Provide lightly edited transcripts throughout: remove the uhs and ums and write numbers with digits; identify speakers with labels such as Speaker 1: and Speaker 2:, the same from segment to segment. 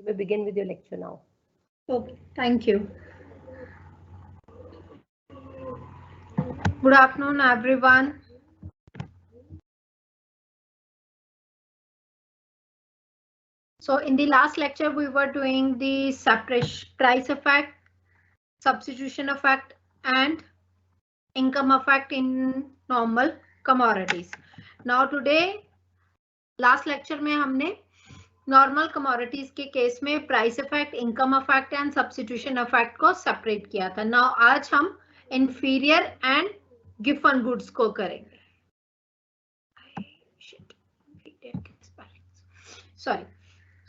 Speaker 1: You may begin with your lecture now.
Speaker 2: Okay, thank you. Good afternoon, everyone. So in the last lecture, we were doing the separation price effect, substitution effect, and income effect in normal commodities. Now today, last lecture में हमने normal commodities के case में price effect, income effect and substitution effect को separate किया था. Now आज हम inferior and given goods को करेंगे. Sorry.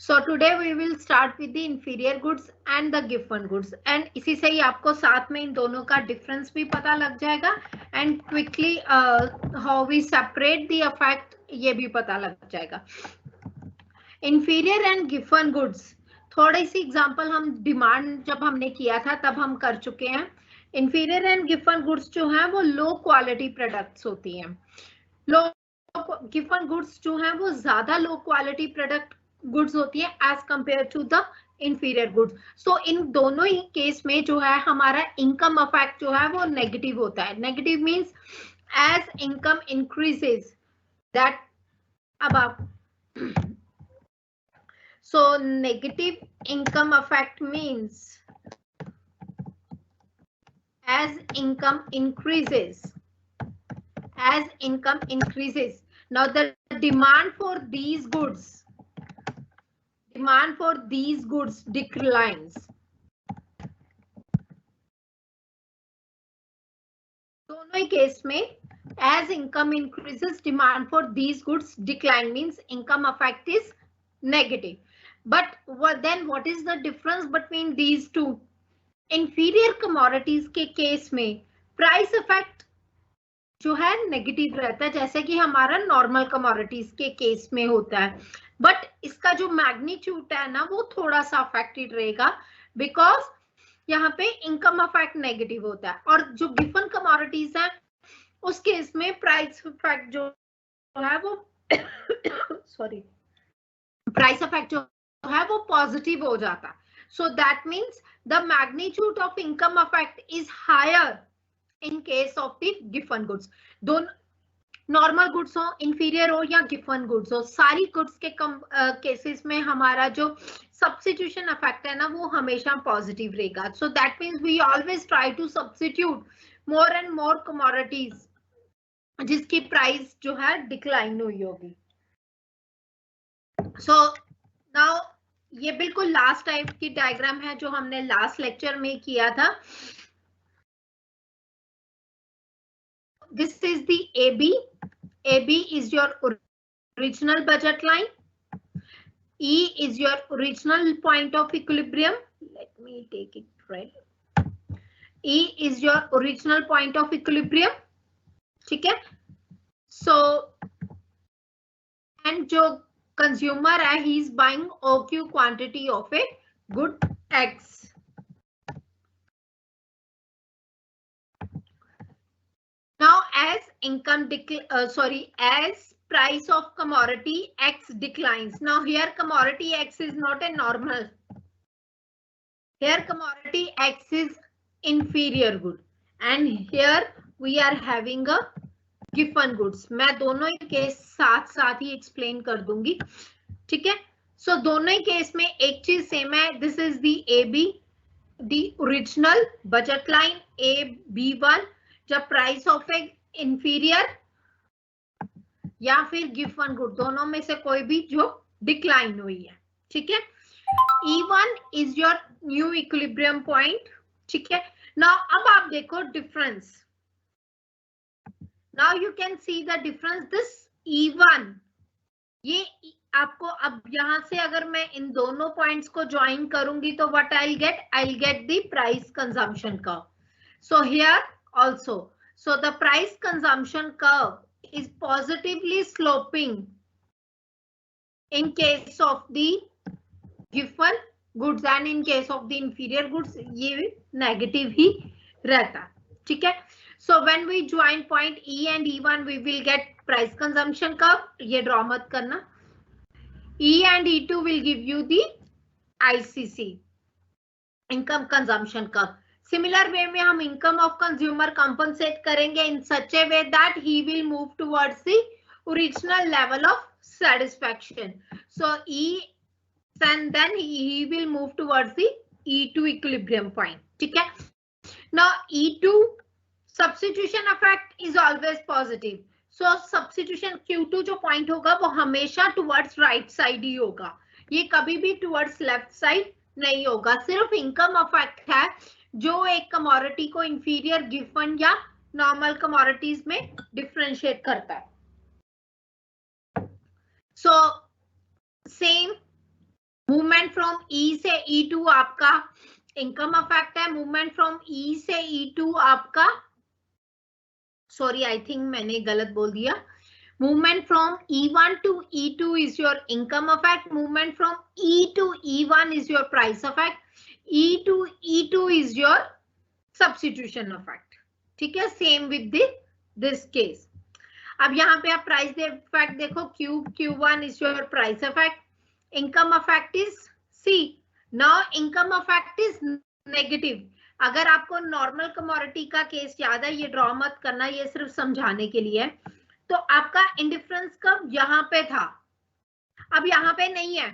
Speaker 2: So today we will start with the inferior goods and the given goods, and इसी से ही आपको साथ में इन दोनों का डिफरेंस भी पता लग जाएगा and quickly how we separate the effect ये भी पता लग जाएगा. इंफीरियर एंड गिवन गुड्स, थोड़ी सी एग्जांपल हम डिमांड जब हमने किया था तब हम कर चुके हैं. इंफीरियर एंड गिवन गुड्स जो है वो लो क्वालिटी प्रोडक्ट्स होती हैं. लो गिवन गुड्स जो है वो ज्यादा लो क्वालिटी प्रोडक्ट गुड्स होती है as compare to the inferior goods. So इन दोनों ही केस में जो है हमारा इनकम इफेक्ट जो है वो नेगेटिव होता है. Negative means as income increases that. अब आप so negative income effect means as income increases, now the demand for these goods declines. दोनों ही केस में as income increases, demand for these goods decline means income effect is negative. But what is the difference between these two? Inferior commodities के case में price effect जो है negative रहता है, जैसे कि हमारा नॉर्मल कमोडिटीज के केस में होता है. बट इसका जो मैग्नीट्यूड है ना वो थोड़ा सा अफेक्टेड रहेगा बिकॉज यहाँ पे इनकम इफेक्ट नेगेटिव होता है. और जो गिवन कमोडिटीज है उस केस में प्राइस इफेक्ट जो है वो सॉरी प्राइस इफेक्ट जो है वो पॉजिटिव हो जाता है. So that means the magnitude of income effect is higher in case of the given goods. दोनों नॉर्मल गुड्स हो, इंफीरियर हो या गिवन गुड्स हो, सारी गुड्स के केसेस में हमारा जो सब्स्टिट्यूशन इफेक्ट है ना वो हमेशा पॉजिटिव रहेगा. So that means we always try to substitute more and more commodities जिसकी प्राइस जो है डिक्लाइन हुई होगी. सो नाउ ये बिल्कुल लास्ट टाइप की डायग्राम है जो हमने लास्ट लेक्चर में किया था. This is the AB. AB is your original budget line. E is your original point of equilibrium. Let me take it red. E is your original point of equilibrium. ठीक है. So and जो consumer है, he is buying OQ quantity of a good X. Now as income as price of commodity X declines. Now here commodity X is not a normal. Here commodity X is inferior good and here we are having a given goods. मैं दोनों ही case साथ साथ ही explain कर दूंगी. ठीक है. सो दोनों ही केस में एक चीज सेम है. This is the AB, the original budget line AB1 जब प्राइस ऑफ ए इंफीरियर या फिर गिवन गुड दोनों में से कोई भी जो डिक्लाइन हुई है. ठीक है. E1 is your new equilibrium point. ठीक है. नाउ अब आप देखो difference. Now you can see the difference. This E1 ये आपको अब यहां से अगर मैं इन दोनों पॉइंट्स को ज्वाइन करूंगी तो what I'll get the price consumption curve. So here also, so the price consumption curve is positively sloping in case of the given goods and in case of the inferior goods ये negative ही रहता. ठीक है. So when we join point E and E1, we will get price consumption curve. ये draw मत करना. E and E2 will give you the ICC, income consumption curve. Similar way में हम income of consumer compensate करेंगे in such a way that he will move towards the original level of satisfaction. So E and then he will move towards the E2 equilibrium point. ठीक है। Now E2 substitution effect is always positive. So substitution Q2 जो point होगा वो हमेशा towards right side ही होगा, ये कभी भी towards left side नहीं होगा। सिर्फ इनकम अफेक्ट है जो एक कमोडिटी को इंफीरियर गिवन या नॉर्मल कमोडिटीज में डिफरेंशिएट करता है। So same movement from E से E2 आपका इनकम अफेक्ट है, मूवमेंट फ्रॉम E से E2 आपका, सॉरी आई थिंक मैंने गलत बोल दिया, movement from E1 to E2 is your income affect, movement from E to E1 is your price affect, E to E2 is your substitution affect. ठीक है, same with this case. अब यहाँ पे आप प्राइस इफेक्ट देखो, Q1 is your price affect, income effect is C. Now income effect is negative. अगर आपको normal commodity का केस याद है, ये ड्रॉ मत करना, ये सिर्फ समझाने के लिए है। तो आपका इंडिफरेंस कब यहाँ पे था, अब यहाँ पे नहीं है,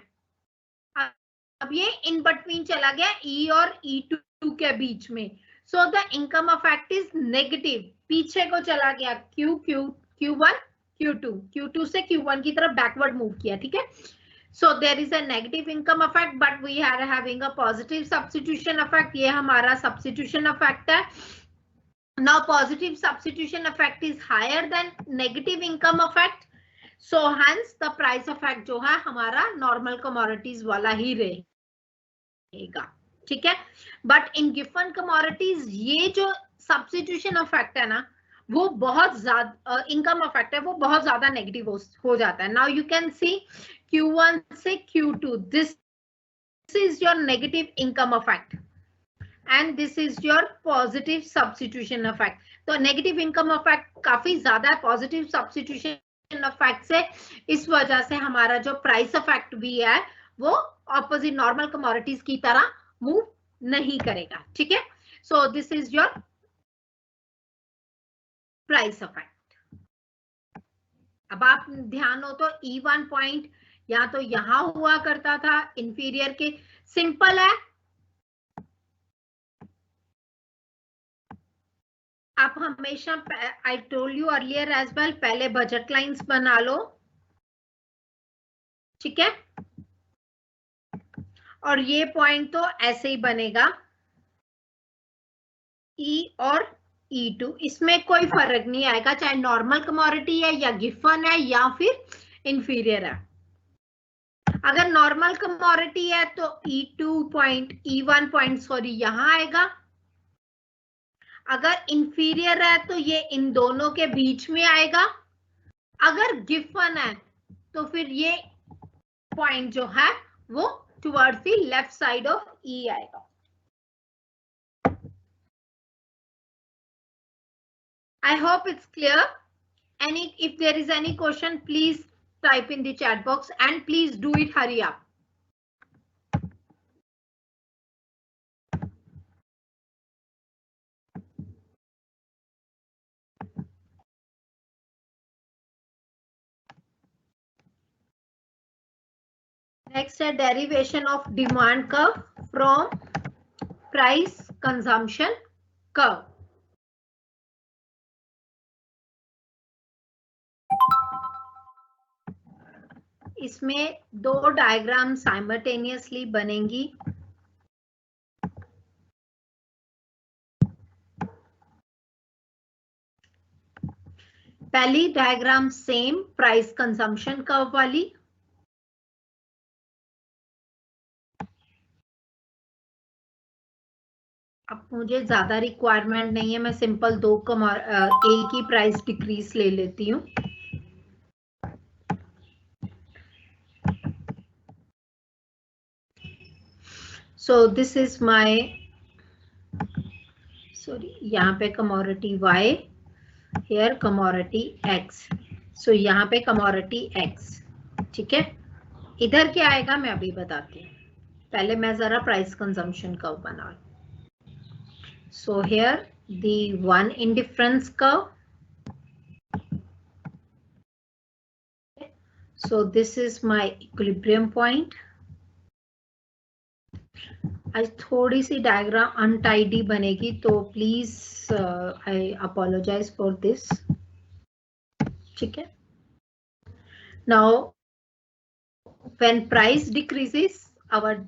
Speaker 2: अब ये इन बिटवीन चला गया E और E2 के बीच में। So the income effect is negative, पीछे को चला गया, Q1 Q2 से Q1 की तरफ बैकवर्ड मूव किया। ठीक है, so there is a negative income effect but we are having a positive substitution effect, ये हमारा substitution effect है। now positive substitution effect is higher than negative income effect, so hence the price effect जो है हमारा normal commodities वाला ही रहेगा। ठीक है, but in given commodities ये जो substitution effect है ना, वो बहुत ज्यादा इनकम अफेक्ट है, वो बहुत ज्यादा नेगेटिव हो जाता है। Now you can see Q1 से Q2, this is your negative income affect and this is your positive substitution affect. तो नेगेटिव इनकम अफेक्ट काफी ज्यादा है पॉजिटिव सब्स्टिट्यूशन अफेक्ट से, इस वजह से हमारा जो प्राइस अफेक्ट भी है वो ऑपोजिट नॉर्मल कमोडिटीज की तरह मूव नहीं करेगा। ठीक है, so this is your price affect. अब आप ध्यान हो तो E1 पॉइंट या तो यहां हुआ करता था इंफीरियर के, सिंपल है, आप हमेशा, I told you earlier as well, पहले बजट लाइंस बना लो। ठीक है, और ये पॉइंट तो ऐसे ही बनेगा E और E2, इसमें कोई फर्क नहीं आएगा चाहे नॉर्मल कमोडिटी है या गिवन है या फिर इंफीरियर है। अगर नॉर्मल कमोडिटी है तो E2 point E1 point sorry यहां आएगा, अगर इंफीरियर है तो ये इन दोनों के बीच में आएगा, अगर गिवन है तो फिर ये पॉइंट जो है वो towards the left side of E आएगा। I hope it's clear. If there is any question, please type in the chat box and please do it, hurry up. Next, a derivation of demand curve from price consumption curve. इसमें दो diagram simultaneously बनेंगी। पहली diagram same price consumption curve वाली, अब मुझे ज्यादा requirement नहीं है, मैं सिंपल एक ही प्राइस डिक्रीज ले लेती हूँ। So this is my, sorry, यहाँ पे commodity Y, here commodity X, so यहाँ पे commodity X। ठीक है, इधर क्या आएगा मैं अभी बताती हूँ। पहले मैं जरा प्राइस कंजम्पशन कर्व बना. So here the one indifference curve. So this is my equilibrium point. आज थोड़ी सी डायग्राम अनटाइडी बनेगी तो please I apologize for this. ठीक है. Now when price decreases, our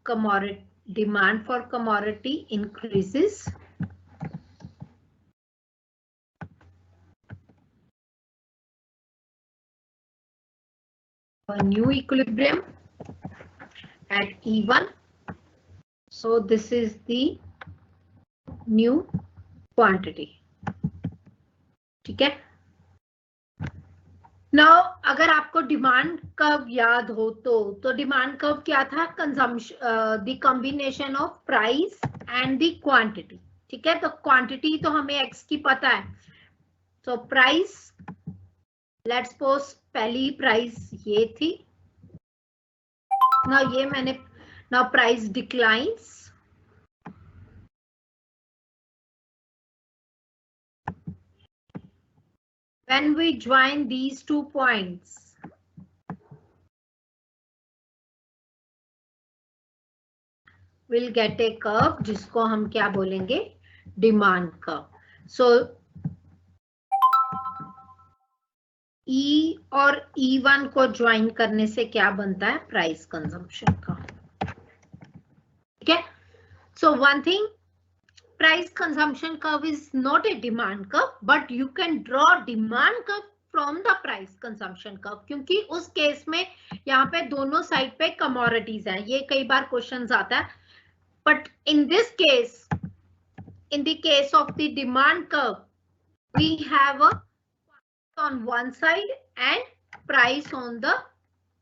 Speaker 2: commodity demand for commodity increases. A new equilibrium at E1. So this is the new quantity. ठीक है. Now अगर आपको डिमांड कर्व याद हो तो डिमांड कर्व क्या था? Consumption, the combination of price and the quantity. ठीक है. तो क्वांटिटी तो हमें एक्स की पता है. तो प्राइस, लेट्स सपोज पहली प्राइस ये थी. ना ये मैंने, now price declines. When we join these 2 points, we'll get a curve जिसको हम क्या बोलेंगे? Demand curve. So E और E1 को ज्वाइन करने से क्या बनता है? Price consumption curve. ठीक है. So one thing, price consumption curve is not a demand curve, but you can draw demand curve from the price consumption curve. क्योंकि उस केस में यहाँ पे दोनों साइड पे कमोडिटीज हैं. ये कई बार क्वेश्चंस आता है. But in this case, in the case of the demand curve, we have a on one side and price on the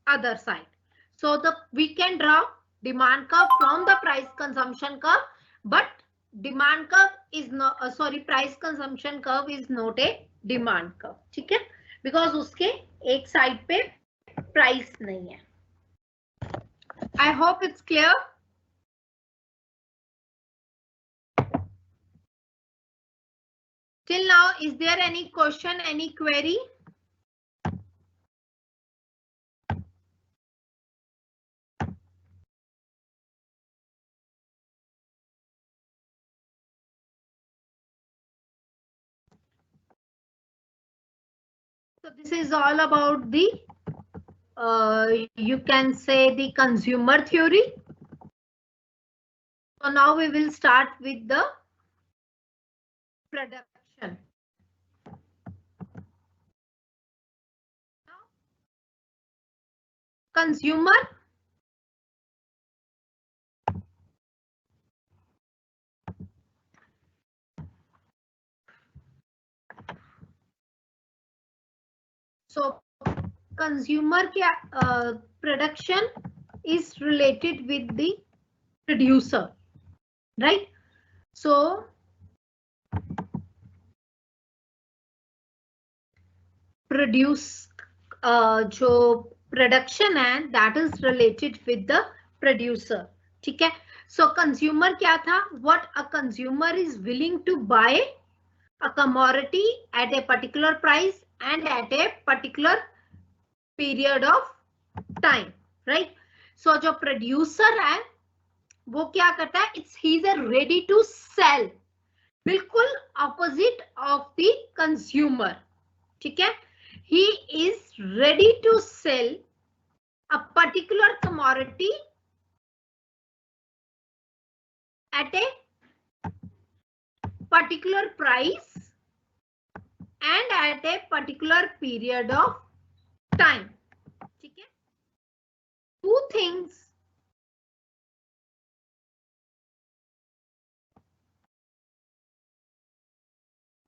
Speaker 2: other side. So we can draw demand curve from the price consumption curve, but demand curve is not, price consumption curve is not a demand curve. ठीक है. Because उसके एक side पे price नहीं है. I hope it's clear. Till now, is there any question, any query? So this is all about the, you can say the consumer theory. So now we will start with the production. Consumer, so consumer production is related with the producer, right? So produce जो production है, that is related with the producer. ठीक है. So consumer क्या था? What a consumer is willing to buy a commodity at a particular price and at a particular period of time, right? So जो producer है वो क्या करता है? He's ready to sell. बिल्कुल opposite of the consumer. ठीक है. He is ready to sell a particular commodity at a particular price and at a particular period of time. ठीक है. Two things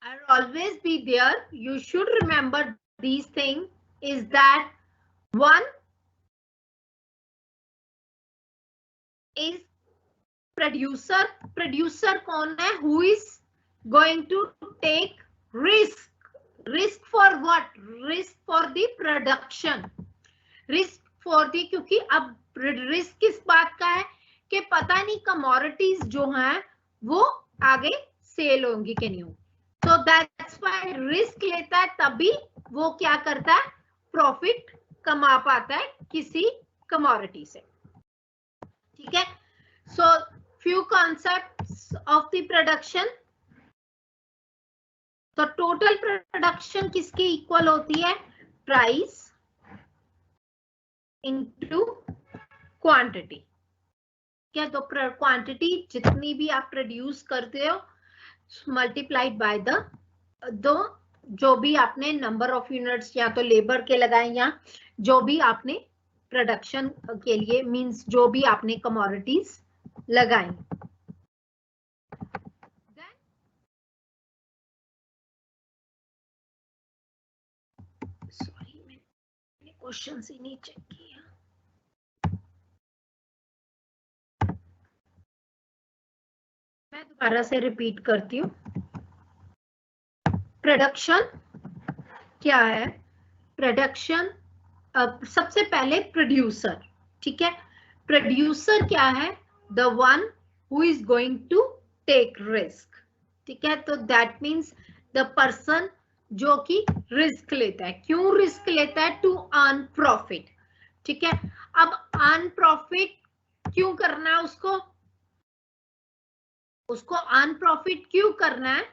Speaker 2: are always be there. You should remember these things. Is that one is producer. Producer कौन है? Who is going to take risk? Risk for what? Risk for the production. Risk for the, क्योंकि अब risk किस बात का है? कितनी commodities जो हैं वो आगे सेल होंगी कि नहीं होंगी. तो दैट्स व्हाई रिस्क लेता है तभी वो क्या करता है, प्रॉफिट कमा पाता है किसी कमोडिटी से. ठीक है. So few concepts of the production. तो टोटल प्रोडक्शन किसके इक्वल होती है, प्राइस इनटू क्वांटिटी. क्या, तो क्वांटिटी जितनी भी आप प्रोड्यूस करते हो मल्टीप्लाइड बाय दो जो भी आपने नंबर ऑफ यूनिट्स या तो लेबर के लगाए या जो भी आपने प्रोडक्शन के लिए मींस जो भी आपने कमोडिटीज लगाई. सॉरी मैंने क्वेश्चन ही नहीं चेक किया. मैं दोबारा से रिपीट करती हूँ. प्रोडक्शन क्या है, प्रोडक्शन सबसे पहले प्रोड्यूसर. ठीक है. प्रोड्यूसर क्या है, the one who is going to take risk. ठीक है. तो दैट मीन्स द पर्सन जो कि रिस्क लेता है. क्यों रिस्क लेता है, टू अर्न प्रॉफिट. ठीक है. अब अर्न प्रॉफिट क्यों करना है उसको अर्न प्रॉफिट क्यों करना है,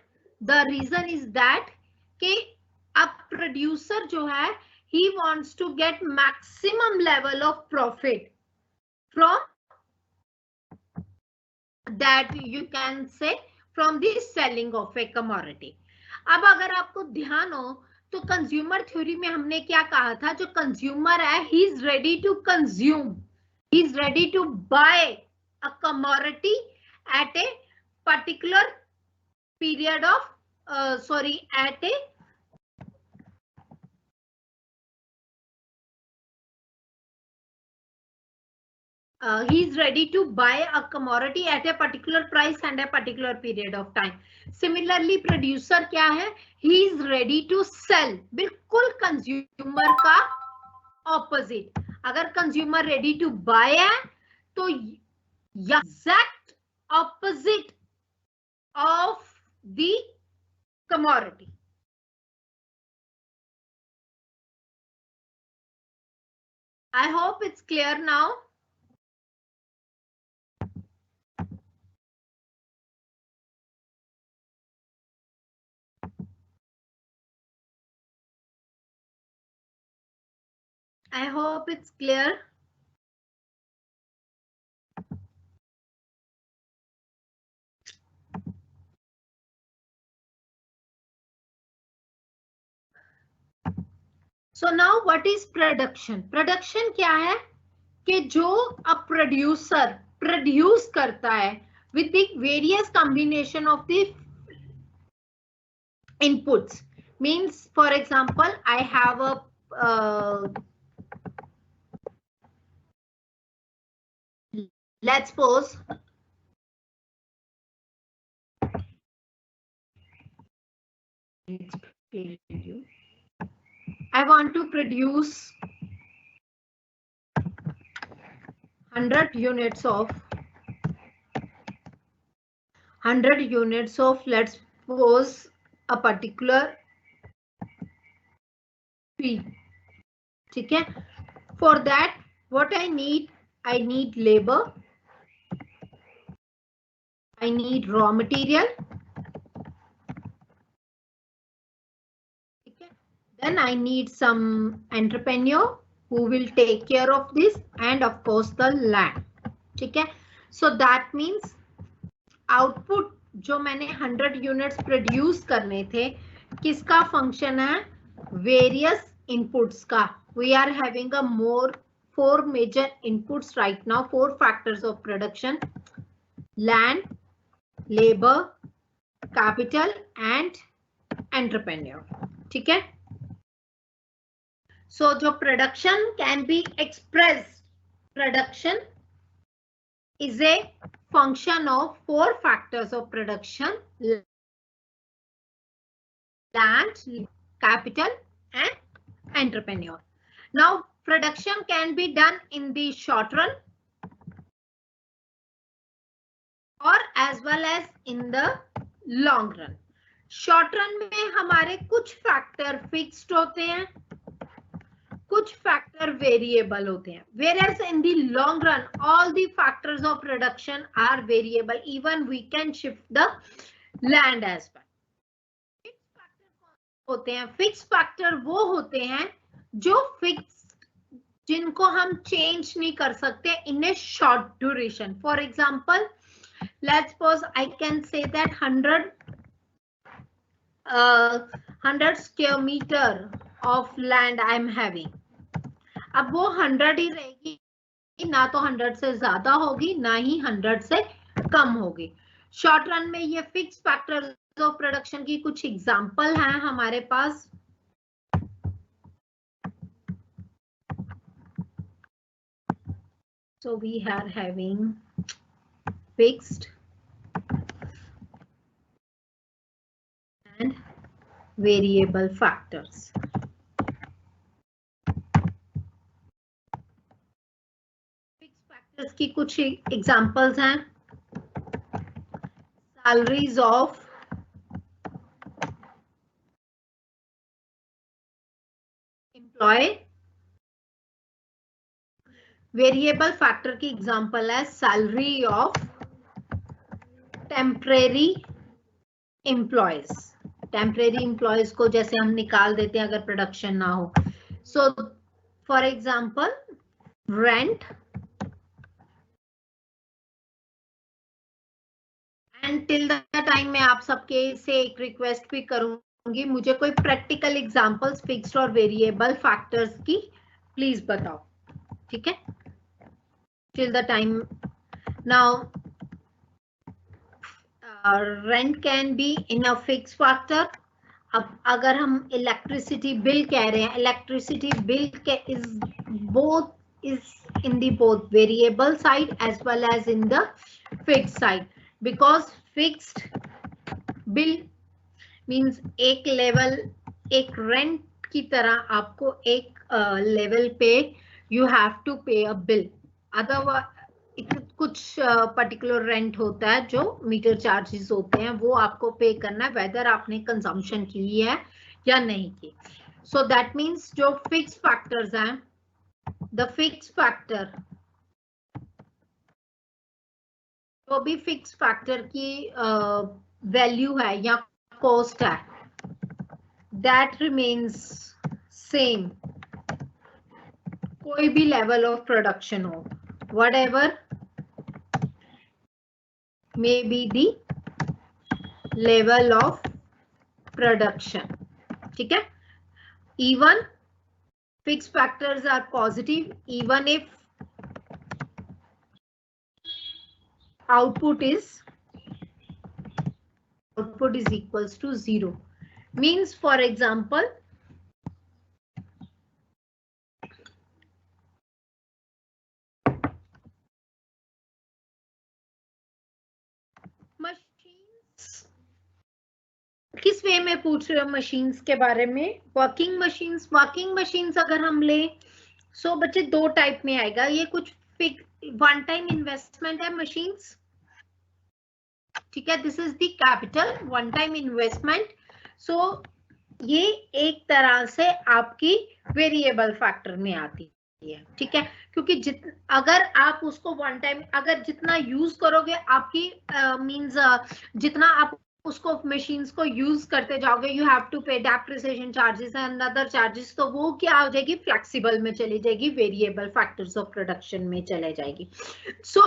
Speaker 2: द रीजन इज दैट कि अब प्रोड्यूसर जो है he wants to get maximum level of profit from that you can say from the selling of a commodity. अब अगर आपको ध्यान हो तो कंज्यूमर थ्योरी में हमने क्या कहा था, जो कंज्यूमर है he is ready to consume, he is ready to buy a commodity at a particular period of at a he is ready to buy a commodity at a particular price and a particular period of time. Similarly, producer क्या है, he is ready to sell. बिल्कुल consumer का opposite. अगर consumer ready to buy है तो exact opposite of the commodity. I hope it's clear now. I hope it's clear. So now what is production? Production क्या है कि जो अब प्रोड्यूसर प्रोड्यूस करता है with the various combination of the inputs. Means for example I have a let's suppose I want to produce 100 units of let's suppose a particular P. ठीक है. For that what I need labor, I need raw material. Okay. Then I need some entrepreneur who will take care of this and of course the land. ठीक है. So that means output जो मैंने 100 units produce करने थे किसका function है, various inputs का. We are having a four major inputs right now, 4 factors of production: land, labor, capital and entrepreneur. ठीक है. So जो production can be expressed, production is a function of 4 factors of production: land, capital and entrepreneur. Now production can be done in the short run, as well as in the long run. Short run में हमारे कुछ factor fixed होते हैं, कुछ factor variable होते हैं. Whereas in the long run, all the factors of production are variable. Even we can shift the land as well. Fix factor होते हैं, फिक्स फैक्टर वो होते हैं जो फिक्स, जिनको हम चेंज नहीं कर सकते in a short duration. For example, let's suppose I can say that 100 square metre of land I am having. अब वो 100 ही रहेगी, ना तो 100 से ज्यादा होगी ना ही 100 से कम होगी. शॉर्ट रन में ये फिक्स फैक्टर्स ऑफ प्रोडक्शन की कुछ एग्जांपल हैं हमारे पास. So we are having fixed and variable factors. Fixed factors की कुछ examples हैं. Salaries of employee. Variable factor की एग्जांपल है salary of temporary employees. Temporary employees को जैसे हम निकाल देते हैं अगर प्रोडक्शन ना हो. So for example rent and till the time मैं आप सबके से एक रिक्वेस्ट भी करूंगी, मुझे कोई प्रैक्टिकल एग्जांपल्स फिक्स्ड और वेरिएबल फैक्टर्स की प्लीज बताओ. ठीक है, till the time now rent can be in a fixed factor. अब अगर हम इलेक्ट्रिसिटी बिल कह रहे हैं, इलेक्ट्रिसिटी बिल के is in the both variable side as well as in the fixed side, because fixed bill means एक level, एक rent की तरह आपको एक लेवल पे you have to pay a bill. Otherwise कुछ पर्टिकुलर रेंट होता है जो मीटर चार्जेस होते हैं, वो आपको पे करना है वेदर आपने कंजम्पशन की है या नहीं की. सो दैट मींस जो फिक्स फैक्टर्स हैं, द फिक्स फैक्टर, जो भी फिक्स फैक्टर की वैल्यू है या कॉस्ट है, दैट रिमेन्स सेम कोई भी लेवल ऑफ प्रोडक्शन हो, whatever may be the level of production. ठीक है, even fixed factors are positive even if output is equals to 0. Means for example, किस वे में पूछ रहे हो मशीन्स के बारे में? Working machines. वर्किंग मशीन्स अगर हम ले सो बच्चे दो टाइप में आएगा. ये कुछ वन टाइम इन्वेस्टमेंट है मशीन्स. ठीक है, this is the capital one time investment. So ये एक तरह से आपकी वेरिएबल फैक्टर में आती है. ठीक है, क्योंकि अगर आप उसको वन टाइम अगर जितना यूज करोगे आपकी मींस जितना आप उसको मशीन्स को यूज करते जाओगे, यू हैव टू पे depreciation charges and other charges, तो वो क्या हो जाएगी, फ्लेक्सिबल में चली जाएगी, वेरिएबल फैक्टर्स ऑफ प्रोडक्शन में चले जाएगी. सो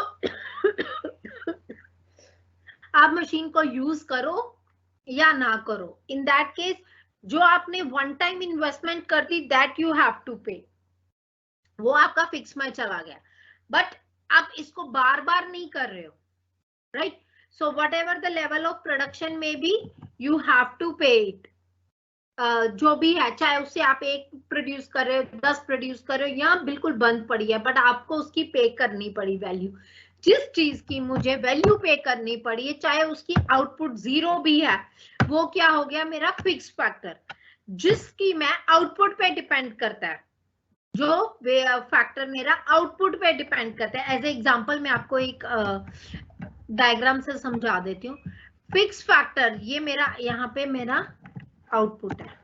Speaker 2: आप मशीन को यूज करो या ना करो, इन दैट केस जो आपने वन टाइम इन्वेस्टमेंट कर दी दैट यू हैव टू पे, वो आपका फिक्स में चला गया. बट आप इसको बार बार नहीं कर रहे हो, right? So whatever the level of production may be, you have to pay it. जो भी है, चाहे उससे आप एक प्रोड्यूस कर रहे हो, 10 प्रोड्यूस कर रहे हो, या बिल्कुल बंद पड़ी है, बट आपको उसकी पे करनी पड़ी वैल्यू. जिस चीज की मुझे वैल्यू पे करनी पड़ी है, चाहे उसकी आउटपुट 0 भी है, वो क्या हो गया, मेरा फिक्स फैक्टर, जिसकी मैं आउटपुट पे डिपेंड करता है, जो फैक्टर मेरा आउटपुट पे डिपेंड करता है. एज ए एग्जाम्पल मैं आपको एक डायग्राम से समझा देती हूँ। फिक्स फैक्टर, ये मेरा यहाँ पे मेरा आउटपुट है।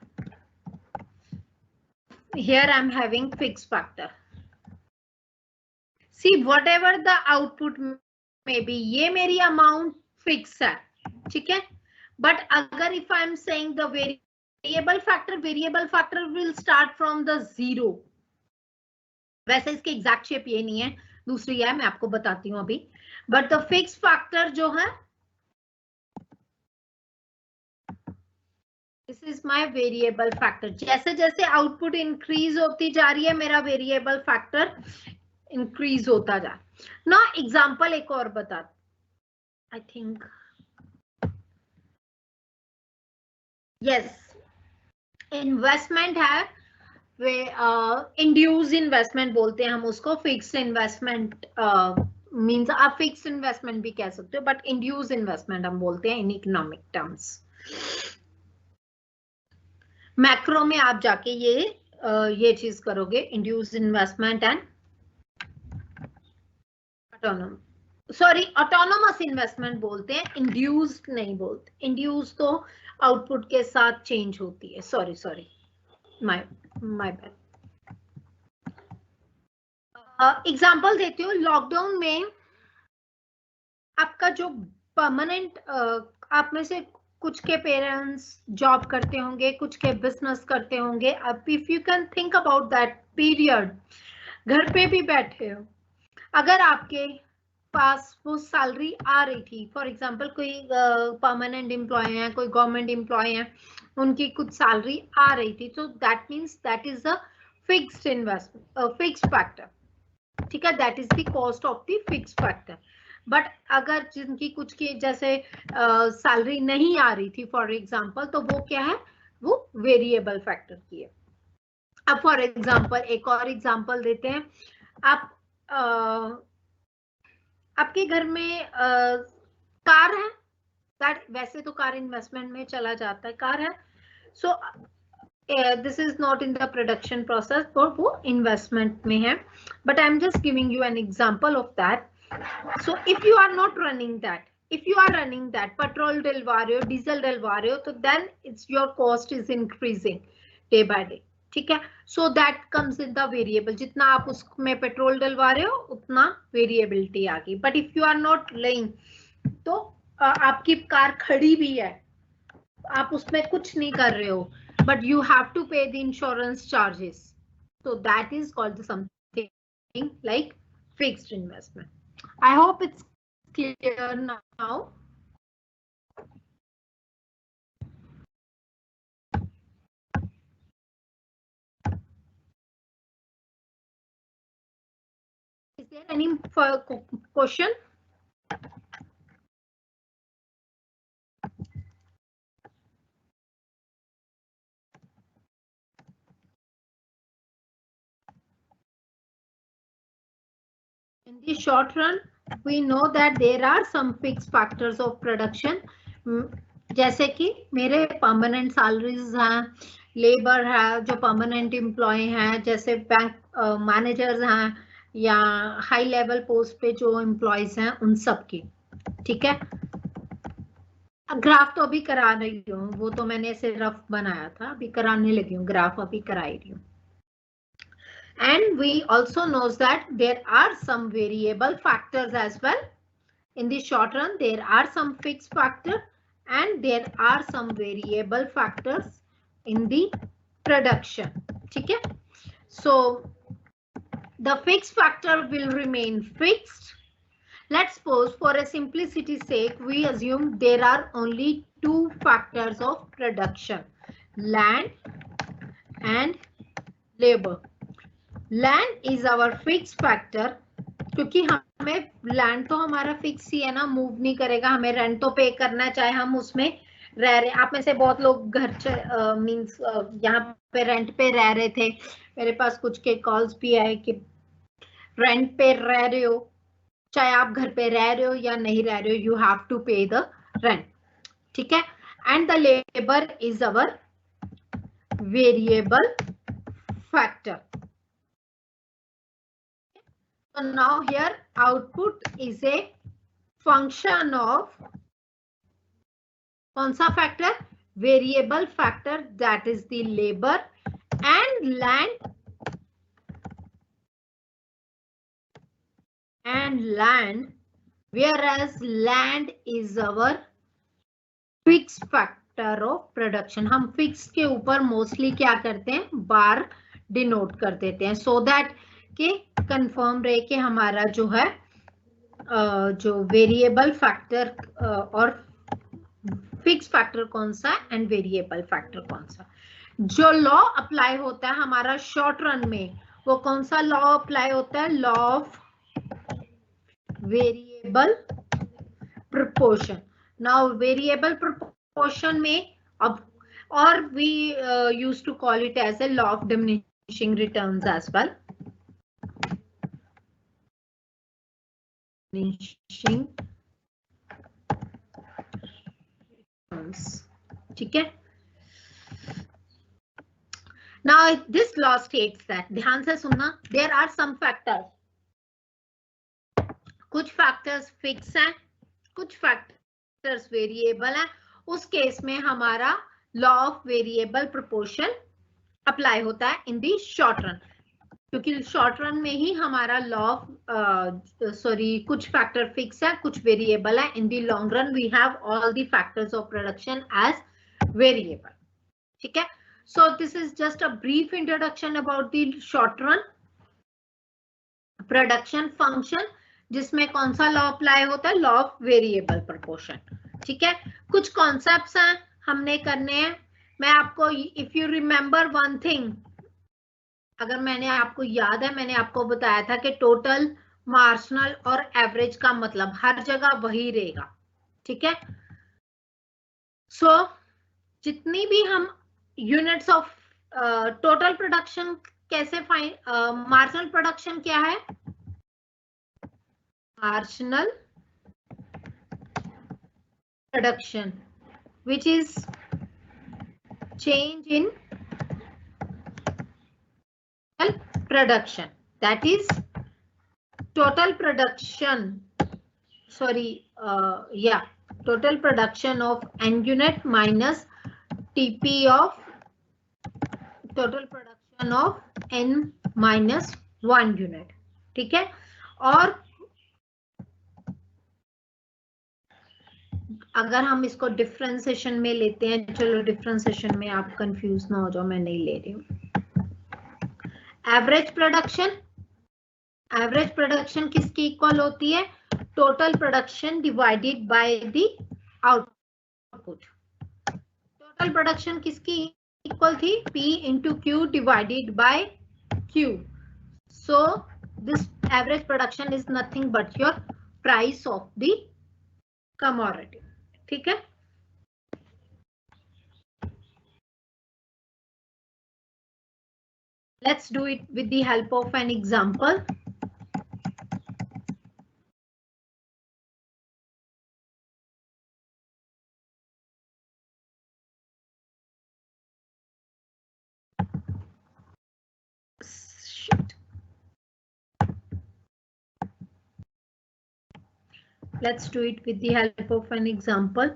Speaker 2: Here I am having fixed factor. See whatever the output may be, ये मेरी अमाउंट फिक्स है, ठीक है। बट अगर if I am saying the variable factor will start from the zero. वैसे इसकी एग्जैक्ट शेप ये नहीं है, दूसरी है, मैं आपको बताती हूँ अभी। बट द फिक्स फैक्टर जो है, this is my variable factor. जैसे जैसे आउटपुट इंक्रीज होती जा रही है, मेरा वेरिएबल फैक्टर इंक्रीज होता जा। ना एग्जांपल एक और बता, आई थिंक यस, इन्वेस्टमेंट है, वे इंड्यूस इन्वेस्टमेंट बोलते हैं हम उसको। फिक्स्ड इन्वेस्टमेंट मींस आप फिक्स्ड इन्वेस्टमेंट भी कह सकते हो, बट इंड्यूस इन्वेस्टमेंट हम बोलते हैं इन इकोनॉमिक टर्म्स। मैक्रो में आप जाके ये चीज करोगे, induce investment and autonomous investment बोलते हैं, इंड्यूस्ड नहीं बोलते। इंड्यूस तो आउटपुट के साथ चेंज होती है। Sorry my bad. एग्जांपल देती हूँ। लॉकडाउन में आपका जो परमानेंट, आप में से कुछ के पेरेंट्स जॉब करते होंगे, कुछ के बिजनेस करते होंगे। अब if you can think about that period, घर पे भी बैठे हो, अगर आपके पास वो सैलरी आ रही थी, फॉर एग्जांपल कोई परमानेंट एम्प्लॉय है, कोई गवर्नमेंट एम्प्लॉय है, उनकी कुछ सैलरी आ रही थी, तो that means that is a fixed investment, fixed factor, ठीक है। That is the cost of the fixed factor. But अगर जिनकी कुछ की जैसे सैलरी नहीं आ रही थी फॉर एग्जांपल, तो वो क्या है, वो वेरिएबल फैक्टर की है। अब फॉर एग्जांपल एक और एग्जांपल देते हैं। आप आपके घर में कार है, दैट वैसे तो कार इन्वेस्टमेंट में चला जाता है, कार है। So this is not in the production process, और वो इन्वेस्टमेंट में है। But I am just giving you an example of that. So if you are not running that, if you are running that, petrol डलवा रहे हो, diesel डलवा रहे हो, तो then it's your cost is increasing day by day, ठीक है। So that comes in the variable, जितना आप उसमें पेट्रोल डलवा रहे हो उतना वेरिएबिलिटी आ गई। But if you are not laying, तो आपकी कार खड़ी भी है, आप उसमें कुछ नहीं कर रहे हो, बट यू हैव टू पे the insurance charges, so that is called something like fixed investment. I hope it's clear now. Is there any question? In the short run, we know that there are some fixed factors of production. जैसे कि मेरे permanent salaries हैं, labour है जो permanent employ हैं, जैसे bank managers हैं, या हाई लेवल पोस्ट पे जो एम्प्लॉयज हैं, उन सब की, ठीक है। ग्राफ तो अभी करा रही हूँ, वो तो मैंने ऐसे रफ बनाया था, अभी कराने लगी हूँ, ग्राफ अभी कराई रही हूँ। And we also knows that there are some variable factors as well. In the short run, there are some fixed factor and there are some variable factors in the production. ठीक है? So the fixed factor will remain fixed. Let's suppose for a simplicity's sake, we assume there are only two factors of production, land and labor. Land is our fix factor, क्योंकि हमें land तो हमारा fix ही है ना, move नहीं करेगा, हमें rent तो पे करना है, चाहे हम उसमें रह रहे। आप में से बहुत लोग घर मींस यहाँ पे रेंट पे रह रहे थे, मेरे पास कुछ के कॉल्स भी आए कि रेंट पे रह रहे हो, चाहे आप घर पे रह रहे हो या नहीं रह रहे हो, यू हैव टू पे द रेंट, ठीक है। And the labour is our variable factor. So now here output is a function of कौन सा factor? Variable factor, that is the labor and land, whereas land is our fixed factor of production. हम fix के ऊपर mostly क्या करते हैं? बार denote कर देते हैं, so that कि कंफर्म रहे कि हमारा जो है जो वेरिएबल फैक्टर और फिक्स फैक्टर कौन सा एंड वेरिएबल फैक्टर कौन सा. जो लॉ अप्लाई होता है हमारा शॉर्ट रन में, वो कौन सा लॉ अप्लाई होता है? Law of variable proportion. Now variable proportion में अब, और we used to call it as a law of diminishing returns as well. Diminishing ठीक है. Now this law states that, ध्यान से सुनना, there are some factors, कुछ factors fix हैं, कुछ factors variable हैं. उस केस में हमारा law of variable proportion apply होता है in the short run, क्योंकि short run में ही हमारा law कुछ factor fix है, कुछ variable है. In the long run we have all the factors of production as variable. ठीक है. So this is just a brief introduction about the short run production function, जिसमें कौन सा लॉ अप्लाई होता है? Law of variable proportion. ठीक है. कुछ कॉन्सेप्ट्स हैं हमने करने हैं. मैं आपको, if you remember one thing, अगर मैंने आपको याद है, मैंने आपको बताया था कि टोटल, मार्जिनल और एवरेज का मतलब हर जगह वही रहेगा. ठीक है. सो जितनी भी हम यूनिट्स ऑफ टोटल प्रोडक्शन कैसे फाइंड, मार्जिनल प्रोडक्शन क्या है? Marginal production which is change in production, that is total production, total production of n unit minus TP of total production of n minus 1 unit. ठीक है. और अगर हम इसको differentiation में लेते हैं, चलो डिफरेंशिएशन में आप कंफ्यूज ना हो जाओ, मैं नहीं ले रही हूँ. एवरेज प्रोडक्शन किसकी इक्वल होती है? Total production divided by the output. Total production किसकी इक्वल थी? P into Q divided by Q. So this average production is nothing but your price of the commodity. ठीक है. Let's do it with the help of an example. Let's do it with the help of an example.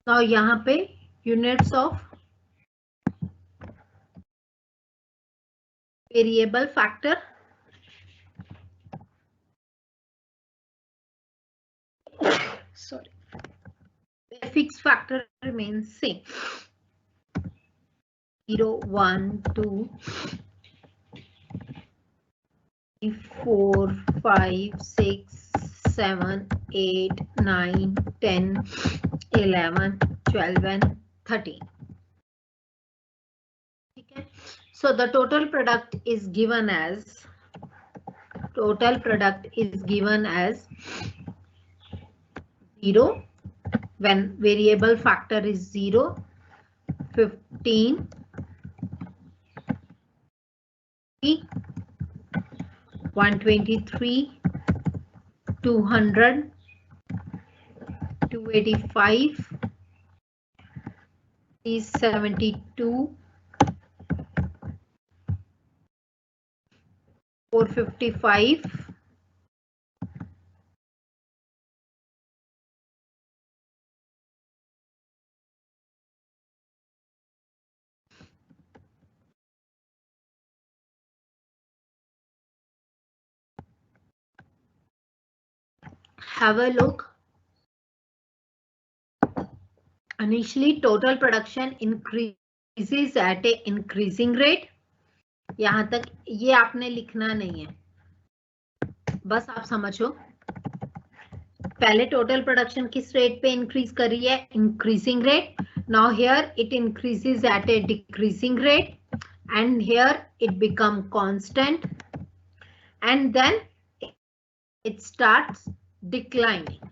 Speaker 2: Now यहाँ पे units of variable factor, the fixed factor remains same. 0, 1, 2, 3, 4, 5, 6, 7, 8, 9, 10, 11, 12 and 13. Okay. So the total product is given as 0 when variable factor is 0, 15, 123, 200, 285, 372, 455, have a look. Initially, total production increases at a increasing rate. यहां तक ये आपने लिखना नहीं है, बस आप समझो. पहले टोटल प्रोडक्शन किस रेट पे इंक्रीज कर रही है? Increasing rate. Now here it increases at a decreasing rate and here it become constant and then it starts declining.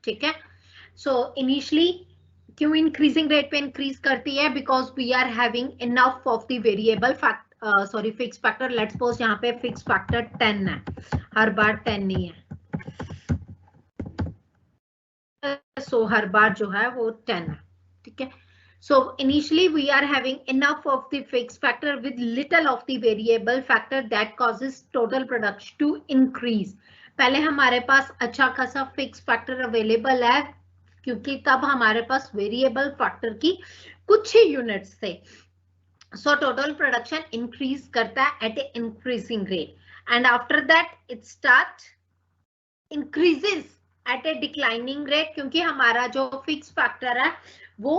Speaker 2: ठीक है. सो इनिशियली क्यों इंक्रीजिंग रेट पे इंक्रीज करती है? Because we are having enough of the variable sorry fix factor. Let's suppose यहाँ पे fix factor 10 है, हर बार 10 नहीं है, सो हर बार जो है वो 10 है. ठीक है. So initially we are having enough of the fix factor with little of the variable factor that causes total production to increase. पहले हमारे पास अच्छा खासा फिक्स फैक्टर अवेलेबल है क्योंकि तब हमारे पास वेरिएबल फैक्टर की कुछ ही यूनिट्स थे. सो टोटल प्रोडक्शन इंक्रीज करता है at a increasing rate and after that it start increases at a declining rate क्योंकि हमारा जो फिक्स फैक्टर है वो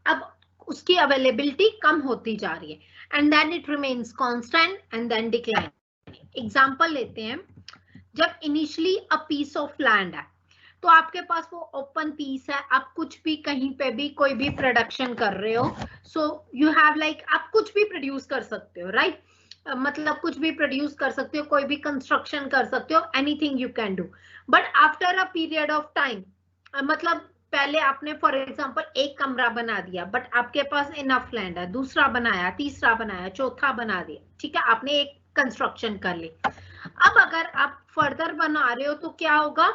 Speaker 2: अब उसकी अवेलेबिलिटी कम होती जा रही है and then it remains constant and then decline. Example लेते हैं. जब initially a piece of land है तो आपके पास वो ओपन पीस है, आप कुछ भी कहीं पे भी कोई भी प्रोडक्शन कर रहे हो. सो यू हैव लाइक आप कुछ भी प्रोड्यूस कर सकते हो, राइट? मतलब कुछ भी प्रोड्यूस कर सकते हो, कोई भी कंस्ट्रक्शन कर सकते हो, anything you can do. But after a period of time, मतलब पहले आपने फॉर एग्जांपल एक कमरा बना दिया बट आपके पास इनफ लैंड है, दूसरा बनाया, तीसरा बनाया, चौथा बना दिया. ठीक है, आपने एक कंस्ट्रक्शन कर ली. अब अगर आप फर्दर बना रहे हो तो क्या होगा?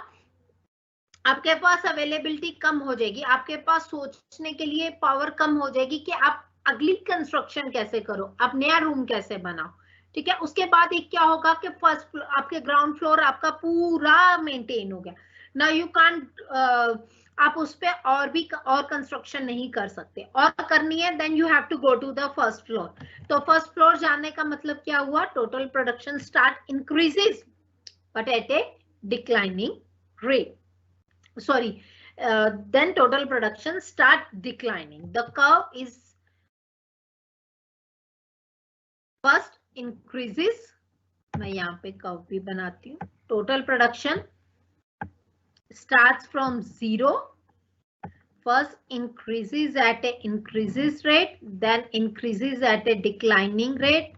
Speaker 2: आपके पास अवेलेबिलिटी कम हो जाएगी, आपके पास सोचने के लिए पावर कम हो जाएगी कि आप अगली कंस्ट्रक्शन कैसे करो, आप नया रूम कैसे बनाओ. ठीक है. उसके बाद एक क्या होगा कि फर्स्ट आपके ग्राउंड फ्लोर आपका पूरा मेंटेन हो गया. ना यू कांट आप उस पे और भी और कंस्ट्रक्शन नहीं कर सकते, और करनी है then you have to go to the first floor. तो फर्स्ट फ्लोर जाने का मतलब क्या हुआ? Total production start increases but at a declining rate. Sorry, then total production start declining. The curve is first increases. मैं यहाँ पे curve भी बनाती हूँ. Total production starts from zero. First increases at a increases rate, then increases at a declining rate,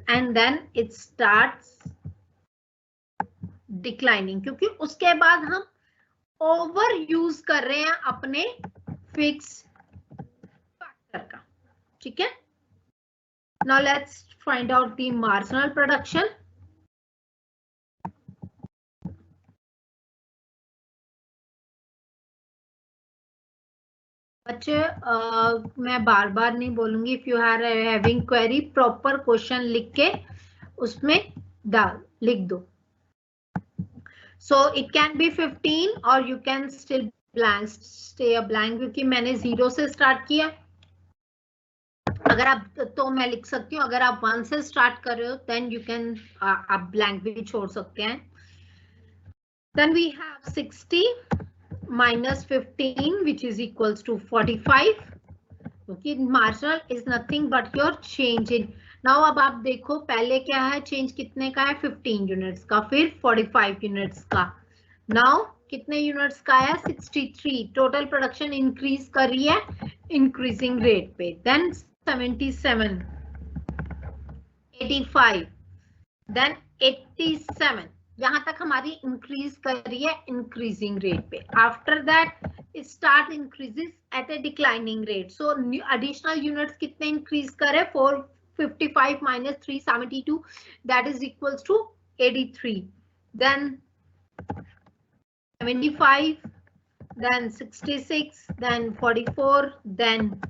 Speaker 2: and then it starts declining क्योंकि उसके बाद हम ओवर यूज कर रहे हैं अपने फिक्स फैक्टर का. ठीक है. Now let's find out the marginal production. बच्चे मैं बार बार नहीं बोलूंगी. If you are having query, proper question लिख के उसमें लिख दो. So it can be 15 or you can still stay a blank क्योंकि मैंने 0 से स्टार्ट किया. अगर आप तो मैं लिख सकती हूँ, अगर आप 1 से स्टार्ट कर रहे हो then you can आप blank भी छोड़ सकते हैं. Then we have 60 minus 15 which is equals to 45. Okay, marginal is nothing but your change in. Now अब आप देखो पहले क्या है, चेंज कितने का है? 15 यूनिट्स का, फिर 45 यूनिट्स का. नाउ कितने यूनिट्स का है? 63. टोटल प्रोडक्शन इंक्रीज कर रही है इंक्रीजिंग रेट पे. Then 77, 85, then 87. यहां तक हमारी इंक्रीज कर रही है इंक्रीजिंग रेट पे. After that it start increases at a declining rate. So additional units कितने increase करे? 455 minus 372, that is equals to 83. then 75, then 66, then 44, then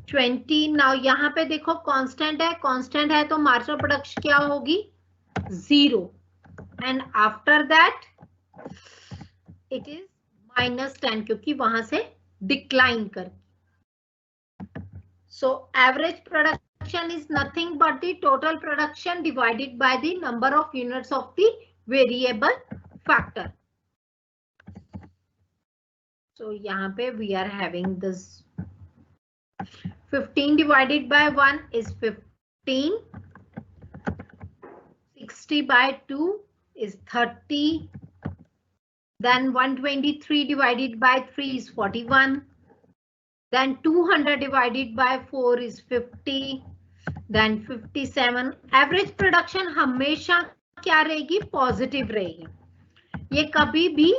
Speaker 2: 20. Now यहाँ पे देखो कांस्टेंट है तो मार्जिनल प्रोडक्शन क्या होगी 0, and after that it is -10 क्योंकि वहां से डिक्लाइन कर. So average production is nothing but the total production divided by the number of units of the variable factor. So यहाँ पे we are having this 15 divided by 1 is 15, 60 by 2 is 30, then 123 divided by 3 is 41, then 200 divided by 4 is 50, then 57. Average production हमेशा क्या रहेगी, positive रहेगी, ये कभी भी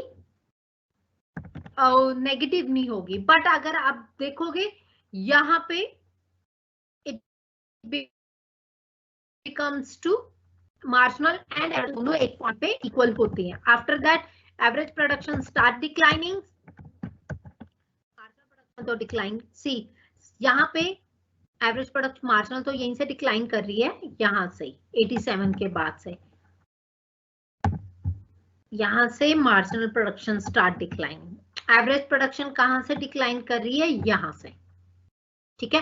Speaker 2: negative नहीं होगी. बट अगर आप देखोगे यहाँ पे it becomes to marginal and दोनों एक पॉइंट पे इक्वल होती हैं. After that average production start declining, marginal production तो डिक्लाइन. सी यहाँ पे एवरेज प्रोडक्शन मार्जिनल तो यहीं से डिक्लाइन कर रही है, यहाँ से 87 के बाद से यहाँ से marginal production start declining. Average production कहां से डिक्लाइन कर रही है, यहां से. ठीक है,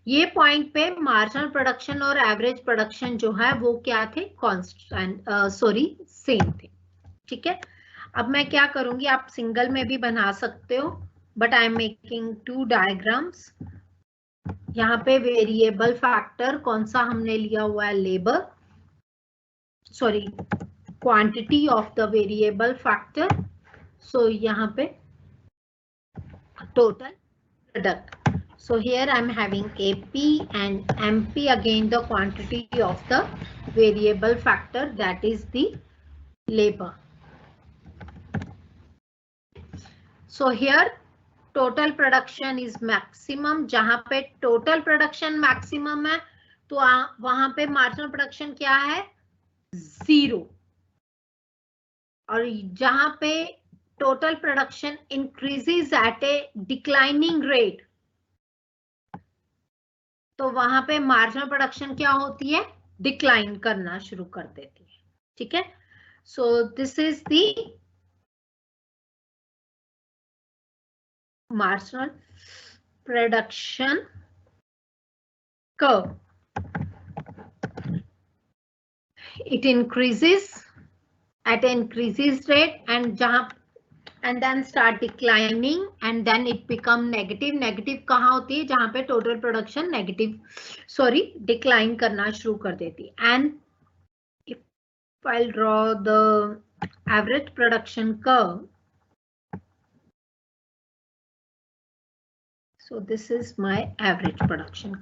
Speaker 2: ये पॉइंट पे मार्जिनल प्रोडक्शन और एवरेज प्रोडक्शन जो है वो क्या थे, कांस्टेंट सेम थे. ठीक है, अब मैं क्या करूंगी, आप सिंगल में भी बना सकते हो but I am making 2 diagrams. यहाँ पे वेरिएबल फैक्टर कौन सा हमने लिया हुआ है, labour, sorry quantity of the variable factor. So यहाँ पे total product. So here I am having AP and MP, again the quantity of the variable factor, that is the labor. So here total production is maximum. जहां पे total production maximum है तो वहां पे marginal production क्या है, 0. और जहां पे total production increases at a declining rate तो वहां पे marginal production क्या होती है, डिक्लाइन करना शुरू कर देती है. ठीक है, so this is the marginal production curve. It increases at an increases rate and then start declining and then it become negative. Negative कहाँ होती है, जहां पे टोटल प्रोडक्शन डिक्लाइन करना शुरू कर देती है. And if I draw the average production curve, so this is my average production.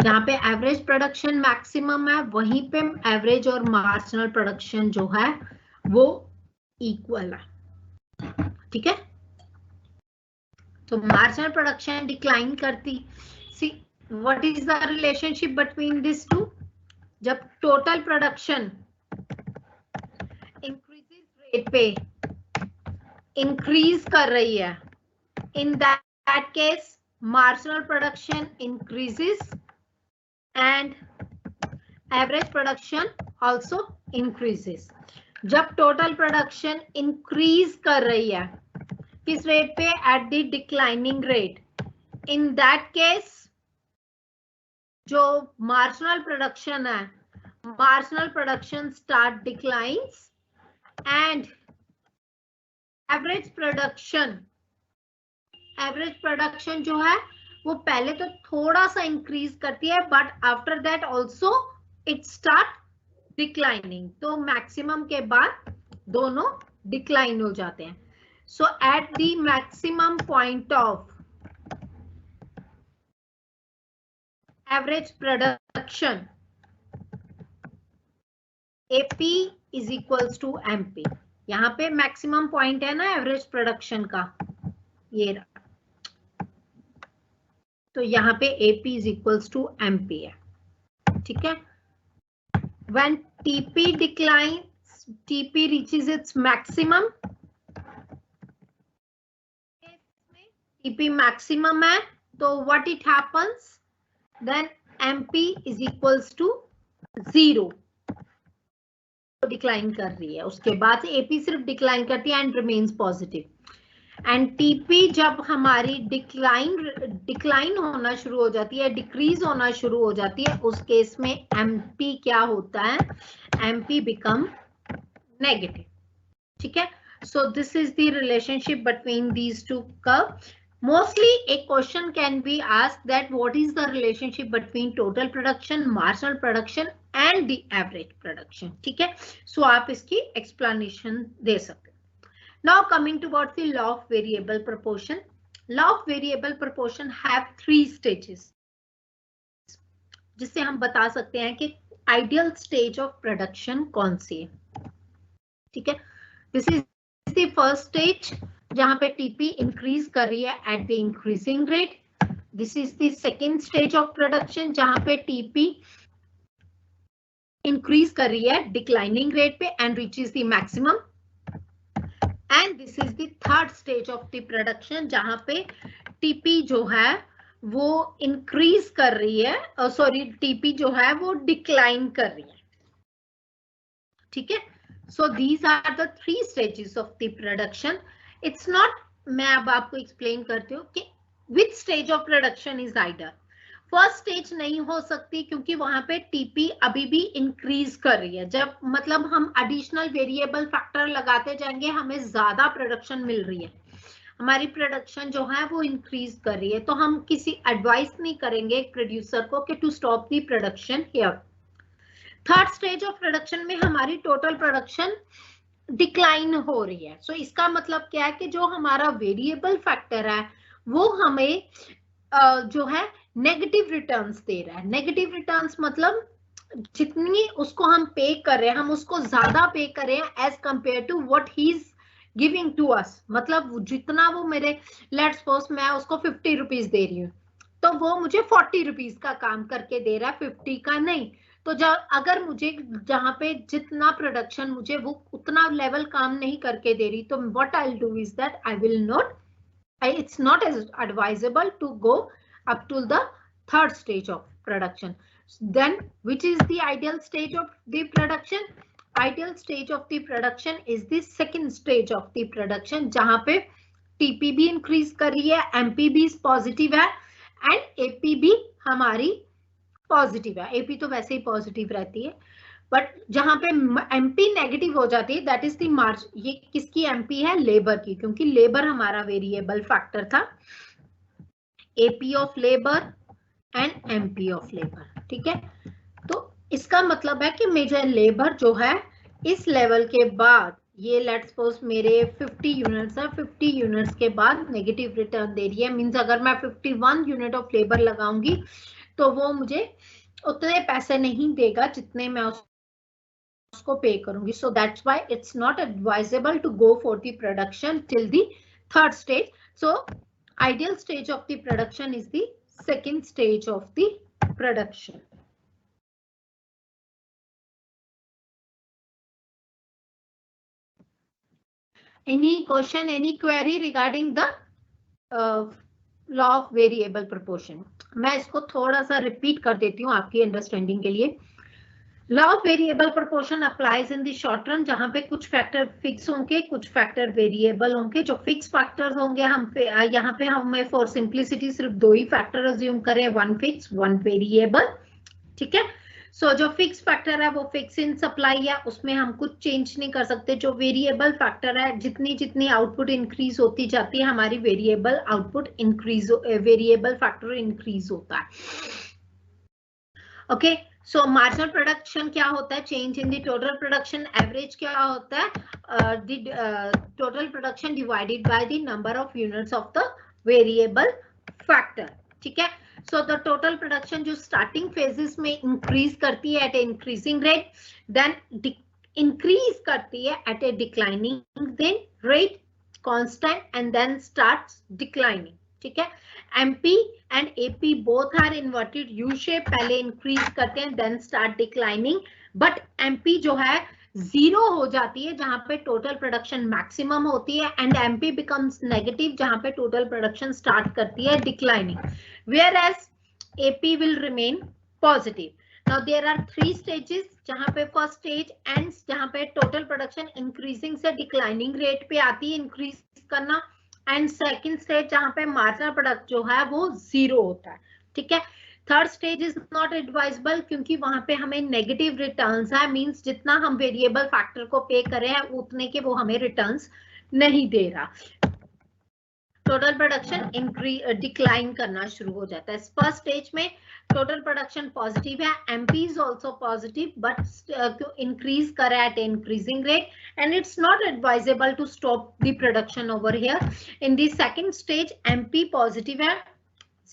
Speaker 2: जहां पे एवरेज प्रोडक्शन मैक्सिमम है वहीं पे एवरेज और मार्जिनल प्रोडक्शन जो है वो इक्वल है. ठीक है, तो मार्जिनल प्रोडक्शन डिक्लाइन करती. See what is the relationship between this two, जब टोटल प्रोडक्शन इंक्रीजिंग रेट पे इंक्रीज कर रही है, in that case marginal production increases and average production also increases. जब टोटल प्रोडक्शन इंक्रीज कर रही है किस रेट पे, at the declining rate, in that case जो मार्जिनल प्रोडक्शन है, marginal production start declines and average production जो है वो पहले तो थोड़ा सा इंक्रीज करती है but after that also it start declining. तो मैक्सिमम के बाद दोनों डिक्लाइन हो जाते हैं. So at the maximum point of average production AP is equals to MP. यहाँ पे मैक्सिमम पॉइंट है ना एवरेज प्रोडक्शन का, ये रहा. तो यहाँ पे AP is equals to MP है. ठीक है, when TP declines TP reaches its maximum, TP maximum है, तो what it happens, then MP is equals to 0, decline कर रही है, उसके बाद AP सिर्फ डिक्लाइन करती है and remains positive. And TP जब हमारी डिक्लाइन होना शुरू हो जाती है, डिक्रीज होना शुरू हो जाती है, उस केस में एमपी क्या होता है, एमपी बिकम नेगेटिव. ठीक है, so this is the relationship between these two curve. Mostly एक question can be asked that what is the relationship between total production, marginal production and the average production. ठीक है, सो आप इसकी explanation दे सकते. Now coming towards the law of variable proportion. Law of variable proportion have 3 stages, जिससे हम बता सकते हैं कि ideal stage of production कौन सी है. ठीक है, this is the first stage जहां पे TP increase कर रही है at the increasing rate. This is the second stage of production जहां पे TP increase कर रही है declining rate पे and reaches the maximum. And this is the third stage of the production जहां पे TP जो है वो increase कर रही है, सॉरी TP जो है वो decline कर रही है. ठीक है, so these are the 3 stages of the production. It's not, मैं अब आपको explain करती हूँ कि which stage of production is either. First stage नहीं हो सकती क्योंकि वहां पे टीपी अभी भी इंक्रीज कर रही है. जब मतलब हम एडिशनल वेरिएबल फैक्टर लगाते जाएंगे, हमें ज्यादा प्रोडक्शन मिल रही है, हमारी प्रोडक्शन जो है वो इंक्रीज कर रही है, तो हम किसी एडवाइस नहीं करेंगे प्रोड्यूसर को कि to stop the production here. Third stage of production में हमारी टोटल प्रोडक्शन डिक्लाइन हो रही है. सो इसका मतलब क्या है कि जो हमारा वेरिएबल फैक्टर है वो हमें जो है नेगेटिव रिटर्न्स दे रहा है. नेगेटिव रिटर्न्स मतलब जितनी उसको हम पे कर रहे हैं, हम उसको ज्यादा पे कर रहे हैं as compare to what he is giving to us. मतलब जितना वो मेरे, लेट्स सपोज मैं उसको 50 रुपीज दे रही हूँ, तो वो मुझे 40 रुपीज का काम करके दे रहा है, 50 का नहीं. तो अगर मुझे जहां पे जितना प्रोडक्शन मुझे वो उतना लेवल काम नहीं करके दे रही, तो what I will do is that I will not, it's not as advisable to go up to the third stage of production. Then which is the ideal stage of the production? Ideal stage of the production is the second stage of the production जहां पे TP भी increase कर रही है, MP भी positive है and AP भी हमारी positive है. AP तो वैसे ही positive रहती है, बट जहां पे MP नेगेटिव हो जाती है, दैट इज द मार्ज. ये किसकी MP है? लेबर की, क्योंकि लेबर हमारा वेरिएबल फैक्टर था. AP of labour and MP of labour. ठीक है, तो इसका मतलब है कि मेजर लेबर जो है इस लेवल के बाद, ये लेट्स सपोज मेरे 50 यूनिट्स है, 50 यूनिट्स के बाद नेगेटिव रिटर्न दे रही है. मींस अगर मैं 51 यूनिट ऑफ लेबर लगाऊंगी तो वो मुझे उतने पैसे नहीं देगा जितने मैं उसको पे करूंगी. So that's why it's not advisable to go for the production till the third stage. So ideal stage of the production is the second stage of the production. Any question, any query regarding the law of variable proportion? मैं इसको थोड़ा सा repeat कर देती हूँ आपकी understanding के लिए. Law of variable proportion applies in the short run, जहां पे कुछ फैक्टर फिक्स होंगे, कुछ फैक्टर वेरिएबल होंगे. जो फिक्स फैक्टर्स होंगे, हम यहाँ पे हमें फॉर सिंप्लिसिटी सिर्फ 2 ही फैक्टर अज्यूम करें, 1 फिक्स 1 वेरिएबल. ठीक है, सो जो फिक्स फैक्टर है वो फिक्स इन सप्लाई है, उसमें हम कुछ चेंज नहीं कर सकते. जो वेरिएबल फैक्टर है, जितनी जितनी आउटपुट इंक्रीज होती जाती है, हमारी variable output increase, variable factor increase होता है. ओके, सो मार्जिनल प्रोडक्शन क्या होता है? Change in the total production. Average क्या होता है? Total production divided by the number of units of the variable factor. ठीक है, सो द टोटल प्रोडक्शन जो स्टार्टिंग फेजेस में इंक्रीज करती है at a increasing rate, then increase करती है at a declining rate, constant, and then starts declining. ठीक है, MP and AP both are inverted U shape. पहले इंक्रीज करते हैं, then start declining. But MP जो है जीरो हो जाती है जहां पे टोटल प्रोडक्शन मैक्सिमम होती है, एंड एमपी बिकम्स नेगेटिव जहां पे टोटल प्रोडक्शन स्टार्ट करती है declining, where as AP will remain positive. Now there are 3 stages जहां पे फर्स्ट स्टेज एंड्स जहां पे टोटल प्रोडक्शन इंक्रीजिंग से डिक्लाइनिंग रेट पे आती है इंक्रीज करना, एंड सेकंड स्टेज जहां पे मार्जिनल प्रोडक्ट जो है वो जीरो होता है. ठीक है. Third stage is not advisable क्योंकि वहां पे हमें नेगेटिव रिटर्न्स है, मींस जितना हम वेरिएबल फैक्टर को पे करे हैं उतने के वो हमें रिटर्न्स नहीं दे रहा. टोटल प्रोडक्शन डिक्लाइन करना शुरू हो जाता है. फर्स्ट स्टेज में टोटल प्रोडक्शन पॉजिटिव है, MP is also positive but increase कर रहा है at increasing rate, and it's not advisable to stop the production over here. In the second stage MP positive है,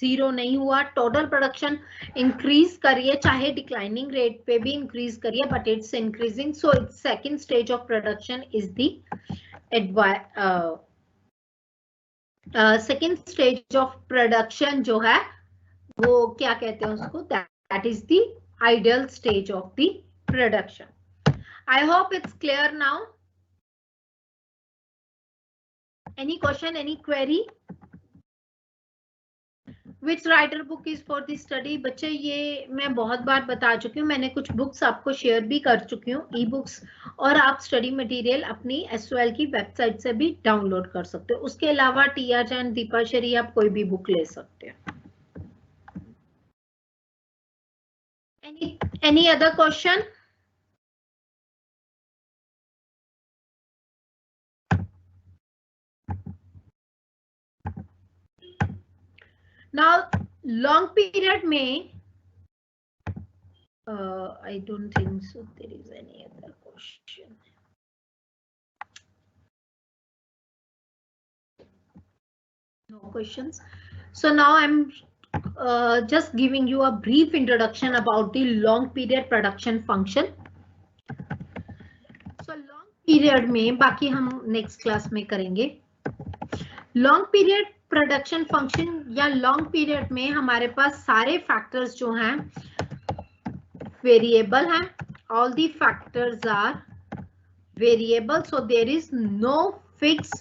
Speaker 2: जीरो नहीं हुआ, total production increase करिए चाहे declining rate पे भी इंक्रीज करिए but it's increasing. So it's second stage of production is the second stage of production जो है वो क्या कहते हैं उसको, that is the ideal stage of the production. I hope it's clear now. Any question, any query? Which writer book is for the study? बच्चे ये मैं बहुत बार बता चुकी हूँ, मैंने कुछ बुक्स आपको शेयर भी कर चुकी हूँ, ई बुक्स, और आप स्टडी मटेरियल अपनी SOL की वेबसाइट से भी डाउनलोड कर सकते हो. उसके अलावा टीआर जैन, दीपाशरी, आप कोई भी बुक ले सकते हो. Any other question? Now long period में I don't think so there is any other question. No questions. So now I'm just giving you a brief introduction about the long period production function. So long period में बाकी हम next class में करेंगे. Long period production function या long period में हमारे पास सारे फैक्टर्स जो हैं वेरिएबल हैं. All the factors are variable, so there is no fix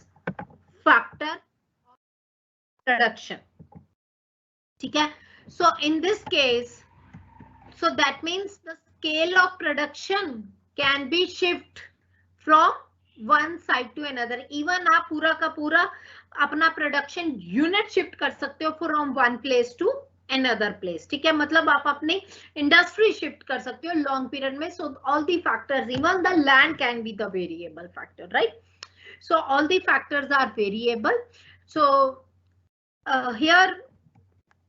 Speaker 2: factor production. ठीक है. So in this case, so that means the scale of production can be shift from one side to another. Even आप पूरा का पूरा अपना production unit shift कर सकते हो from one place to another place. ठीक है. मतलब आप अपनी इंडस्ट्री शिफ्ट कर सकते हो लॉन्ग पीरियड में. So all the factors, even the land can be the variable factor, right? So all the factors are variable. So here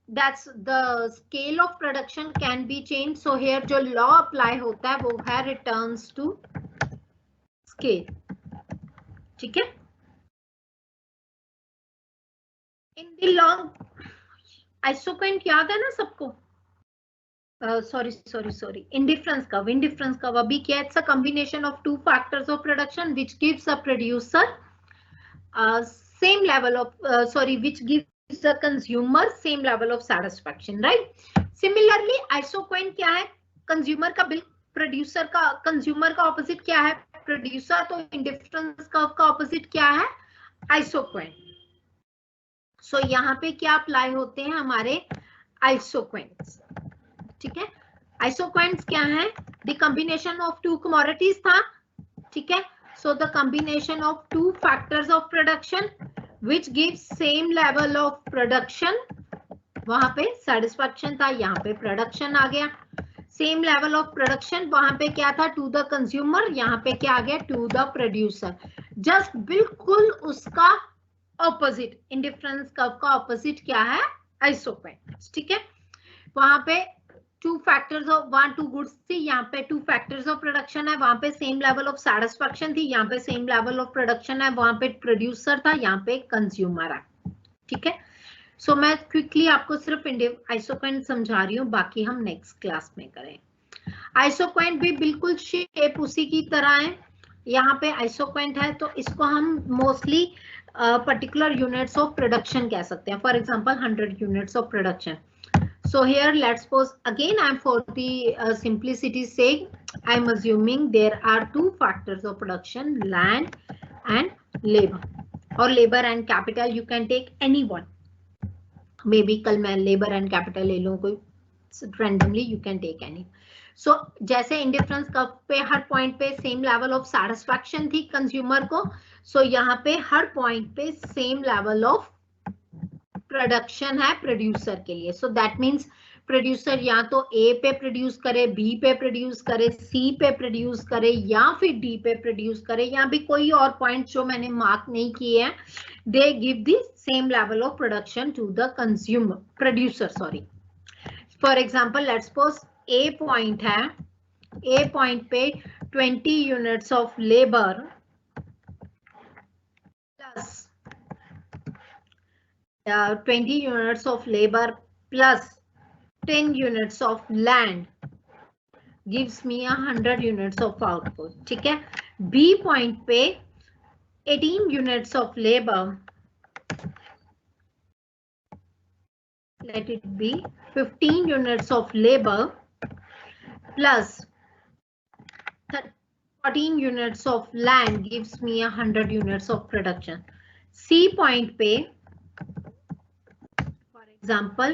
Speaker 2: that's the scale of production can be change. So here जो law apply होता है वो है returns to scale. ठीक है. In the long isoquant याद है ना सबको? Sorry indifference curve. Indifference curve अभी क्या है? It's a combination of two factors of production which gives a producer same level of which gives the consumer same level of satisfaction, right? Similarly isoquant क्या है? Consumer का bill producer का, consumer का opposite क्या है? Producer. तो indifference curve का opposite क्या है? आइसोक्वेंट. सो यहाँ पे क्या अप्लाई होते हैं हमारे आइसोक्वेंट्स. ठीक है. आइसोक्वेंट्स क्या है? The combination of to commodities था. ठीक है. So the combination of two factors of production which gives same level of production. वहां पे सेटिस्फैक्शन था, यहाँ पे प्रोडक्शन आ गया. सेम लेवल ऑफ प्रोडक्शन वहां पे क्या था? To the consumer. यहाँ पे क्या आ गया? To the producer. जस्ट बिल्कुल उसका ऑपोजिट. इंडिफरेंस कर्व का ऑपोजिट क्या है? आइसोक्वेंट. ठीक है. वहां पे two factors of one two goods थी, यहाँ पे टू फैक्टर्स ऑफ प्रोडक्शन है, वहां पे सेम लेवल ऑफ सैटिस्फैक्शन थी, यहाँ पे सेम लेवल ऑफ प्रोडक्शन है, वहां पे प्रोड्यूसर था, यहाँ पे कंज्यूमर है. ठीक है. सो मैं क्विकली आपको सिर्फ आइसोक्वेंट समझा रही हूँ, बाकी हम नेक्स्ट क्लास में करें. आइसोक्वेंट भी बिल्कुल शेप उसी की तरह है. यहाँ पे आइसोक्वेंट है तो इसको हम mostly particular units of production कह सकते हैं. For example 100 units of production. So here let's suppose again I'm for the simplicity's sake, I'm assuming there are two factors of production, land and labor, or labor and capital. You can take any one. Maybe कल मैं labor and capital ले लूँ कोई randomly, you can take any. So जैसे indifference curve पे हर point पे same level of satisfaction थी consumer को, so यहाँ पे हर point पे same level of प्रोडक्शन है प्रोड्यूसर के लिए. सो दैट मींस प्रोड्यूसर या तो ए पे प्रोड्यूस करे, बी पे प्रोड्यूस करे, सी पे प्रोड्यूस करे या फिर डी पे प्रोड्यूस करे. यहाँ भी कोई और पॉइंट जो मैंने मार्क नहीं किए हैं, they give the same level of production to the consumer producer. Sorry, for example let's suppose a point है, ए पॉइंट पे 20 units of labour plus 20 units of labor plus 10 units of land gives me 100 units of output. ठीक है. B point पे 18 units of labor, let it be 15 units of labor plus 14 units of land gives me 100 units of production. C point पे example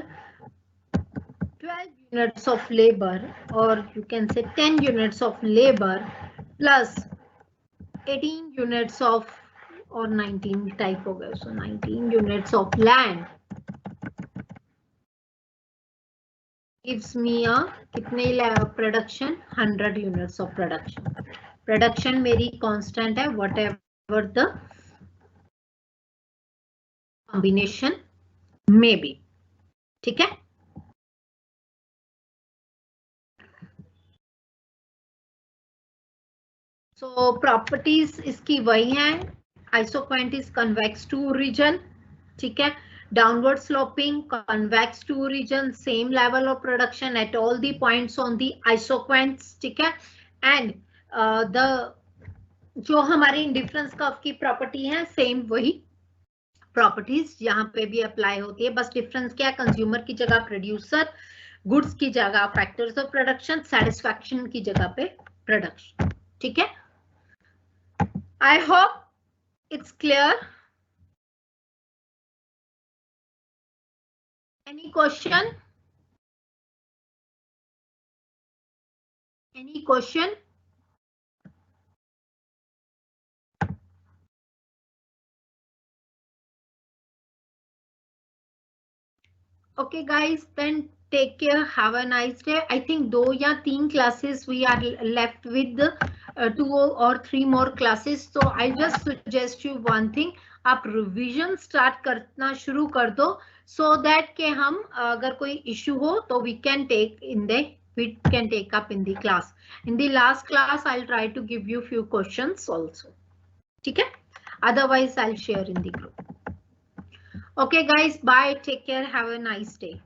Speaker 2: 12 units of labor, or you can say 10 units of labor plus 18 units of, or 19 type हो गया, so 19 units of land gives me a कितने production, 100 units of production. Production मेरी constant है whatever the combination may be. ठीक है. So properties इसकी वही हैं. Isoquant is convex to region. ठीक है. Downward sloping, convex to region, same level of production at all the points on the isoquants. ठीक है. एंड द जो हमारी इंडिफरेंस कर्व की प्रॉपर्टी है, सेम वही प्रॉपर्टीज यहाँ पे भी अप्लाई होती है. बस डिफरेंस क्या है, कंज्यूमर की जगह प्रोड्यूसर, गुड्स की जगह फैक्टर्स ऑफ प्रोडक्शन, सेटिस्फैक्शन की जगह पे प्रोडक्शन. ठीक है. I hope it's clear. Any question? Any question? Okay guys, then take care, have a nice day. I think 2 या 3 classes we are left with the 2 or 3 more classes. So I just suggest you one thing, आप revision start करना शुरू कर दो, so that के हम अगर कोई issue हो तो we can take up in the class. In the last class I'll try to give you few questions also. ठीक है. Otherwise I'll share in the group. Okay guys, bye, take care, have a nice day.